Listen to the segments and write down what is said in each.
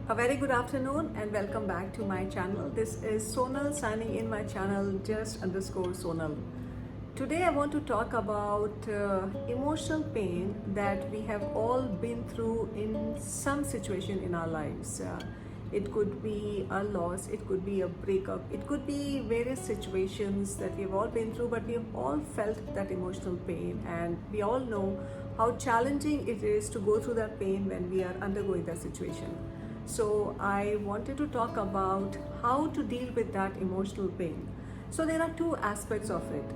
A very good afternoon and welcome back to my channel. This is Sonal signing in my channel just_Sonal. Today I want to talk about emotional pain that we have all been through in some situation in our lives. It could be a loss, it could be a breakup, it could be various situations that we've all been through, but we've all felt that emotional pain, and we all know how challenging it is to go through that pain when we are undergoing that situation. So I wanted to talk about how to deal with that emotional pain. So there are two aspects of it.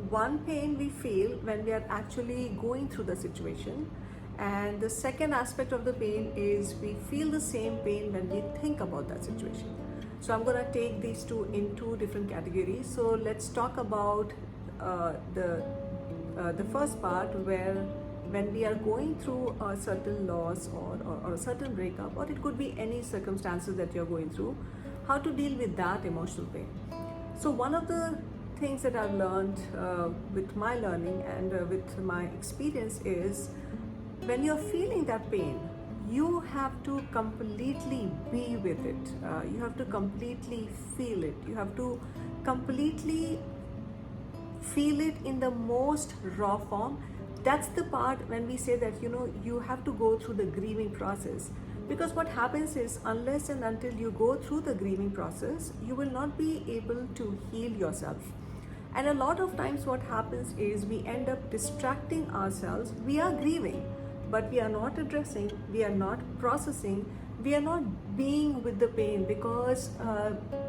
One pain we feel when we are actually going through the situation, and the second aspect of the pain is we feel the same pain when we think about that situation. So I'm going to take these two in two different categories. So let's talk about the first part, where when we are going through a certain loss or a certain breakup, or it could be any circumstances that you're going through, how to deal with that emotional pain. So one of the things that I've learned with my learning and with my experience is, when you're feeling that pain, you have to completely be with it. You have to completely feel it. You have to completely feel it in the most raw form. That's the part when we say that you have to go through the grieving process, because what happens is, unless and until you go through the grieving process, you will not be able to heal yourself. And a lot of times what happens is, we end up distracting ourselves. We are grieving, but we are not addressing, we are not processing, we are not being with the pain, because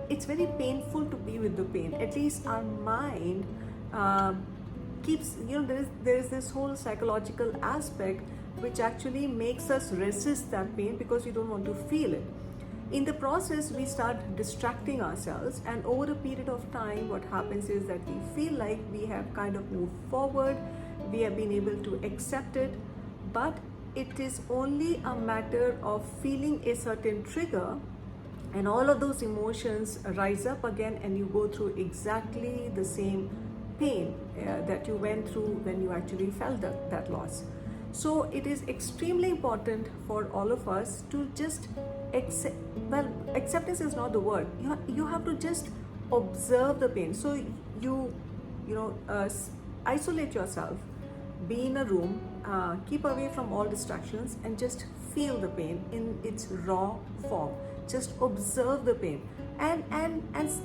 it's very painful to be with the pain. At least our mind keeps, there is this whole psychological aspect which actually makes us resist that pain because we don't want to feel it. In the process, we start distracting ourselves, and over a period of time, what happens is that we feel like we have kind of moved forward, we have been able to accept it, but it is only a matter of feeling a certain trigger, and all of those emotions rise up again, and you go through exactly the same pain that you went through when you actually felt that loss. So it is extremely important for all of us to just accept. Well, acceptance is not the word. You have to just observe the pain. So isolate yourself, be in a room, keep away from all distractions, and just feel the pain in its raw form. Just observe the pain, and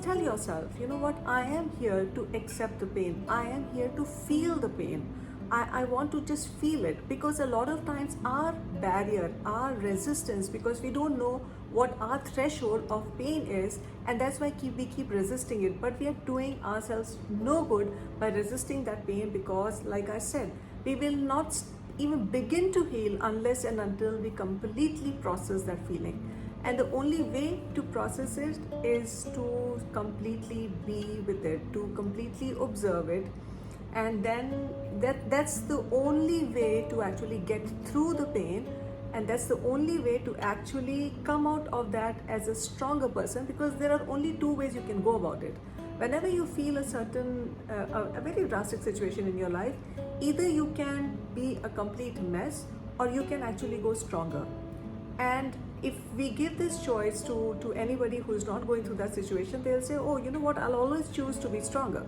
tell yourself, you know what, I am here to accept the pain, I am here to feel the pain. I want to just feel it, because a lot of times our barrier, our resistance, because we don't know what our threshold of pain is, and that's why we keep resisting it. But we are doing ourselves no good by resisting that pain, because like I said, we will not even begin to heal unless and until we completely process that feeling. And the only way to process it is to completely be with it, to completely observe it. And then that's the only way to actually get through the pain, and that's the only way to actually come out of that as a stronger person, because there are only two ways you can go about it. Whenever you feel a certain a very drastic situation in your life, either you can be a complete mess, or you can actually go stronger. And if we give this choice to anybody who's not going through that situation, they'll say, oh, you know what, I'll always choose to be stronger.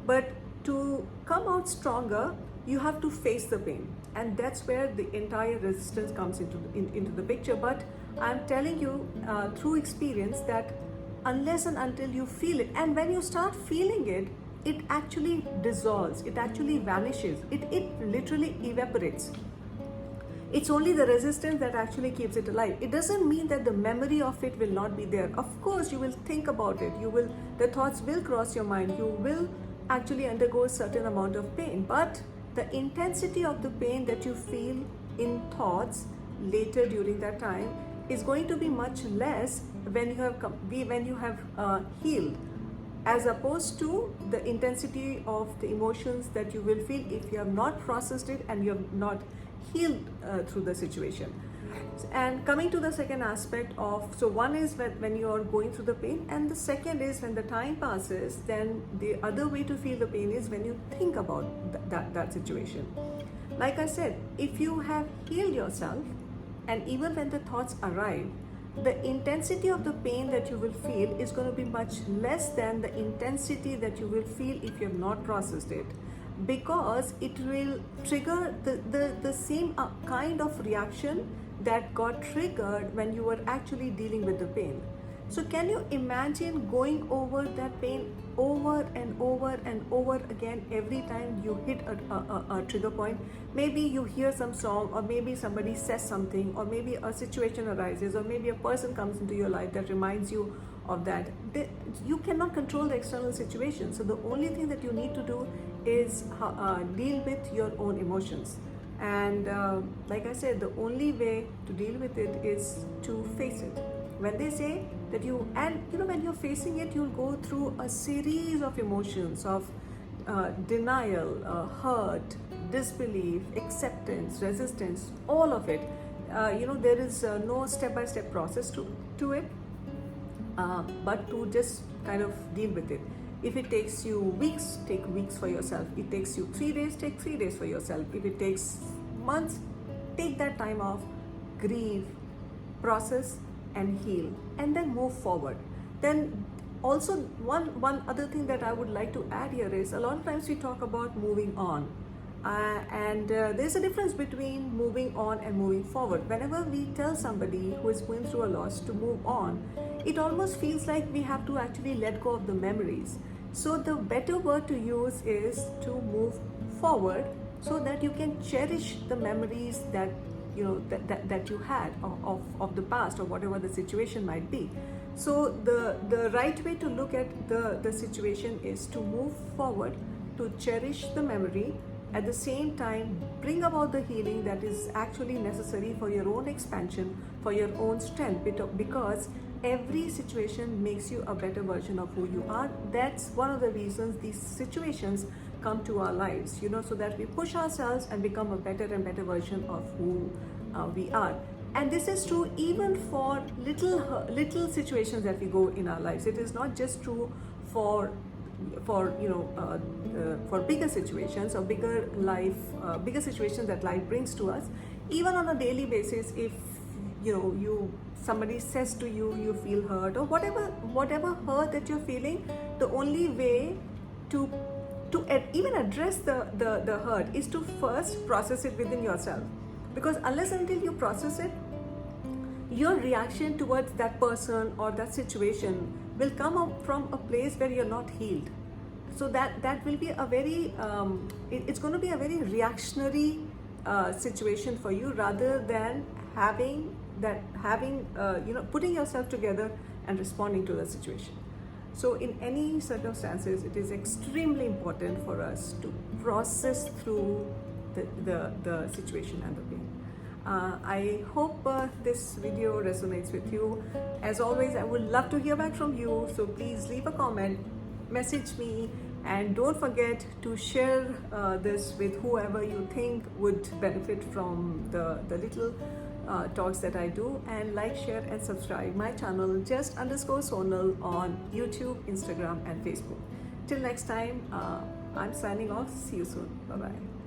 But to come out stronger, you have to face the pain, and that's where the entire resistance comes into the picture. But I'm telling you through experience that unless and until you feel it, and when you start feeling it, it actually dissolves, it actually vanishes, it literally evaporates. It's only the resistance that actually keeps it alive. It doesn't mean that the memory of it will not be there. Of course, you will think about it. The thoughts will cross your mind. You will actually undergo a certain amount of pain. But the intensity of the pain that you feel in thoughts later during that time is going to be much less when you have healed, as opposed to the intensity of the emotions that you will feel if you have not processed it and you have not healed through the situation. And coming to the second aspect of, so one is when you are going through the pain, and the second is when the time passes, then the other way to feel the pain is when you think about that situation. Like I said, if you have healed yourself, and even when the thoughts arrive, the intensity of the pain that you will feel is going to be much less than the intensity that you will feel if you have not processed it, because it will trigger the same kind of reaction that got triggered when you were actually dealing with the pain. So can you imagine going over that pain over and over and over again every time you hit a trigger point? Maybe you hear some song, or maybe somebody says something, or maybe a situation arises, or maybe a person comes into your life that reminds you of that. You cannot control the external situation. So the only thing that you need to do is deal with your own emotions. And like I said, the only way to deal with it is to face it. When they say that when you're facing it, you'll go through a series of emotions of denial, hurt, disbelief, acceptance, resistance, all of it. There is no step-by-step process to it, but to just kind of deal with it. If it takes you weeks, take weeks for yourself. It takes you 3 days, take 3 days for yourself. If it takes months, take that time off, grieve, process, and heal, and then move forward. Then also one other thing that I would like to add here is, a lot of times we talk about moving on, and there's a difference between moving on and moving forward. Whenever we tell somebody who is going through a loss to move on, it almost feels like we have to actually let go of the memories. So the better word to use is to move forward, so that you can cherish the memories that that you had of the past, or whatever the situation might be. So the right way to look at the situation is to move forward, to cherish the memory, at the same time bring about the healing that is actually necessary for your own expansion, for your own strength, because every situation makes you a better version of who you are. That's one of the reasons these situations come to our lives, so that we push ourselves and become a better and better version of who we are. And this is true even for little situations that we go in our lives. It is not just true for bigger situations, or bigger situations that life brings to us. Even on a daily basis, if somebody says to you, you feel hurt, or whatever hurt that you're feeling, the only way to even address the hurt is to first process it within yourself. Because unless until you process it, your reaction towards that person or that situation will come up from a place where you're not healed. So that will be a very it's going to be a very reactionary situation for you, rather than putting yourself together and responding to the situation. So in any circumstances, it is extremely important for us to process through the situation and the pain. I hope this video resonates with you. As always, I would love to hear back from you, so please leave a comment, message me, and don't forget to share this with whoever you think would benefit from the little talks that I do. And like, share, and subscribe my channel, just_Sonal, on YouTube, Instagram, and Facebook. Till next time, I'm signing off. See you soon. Bye bye.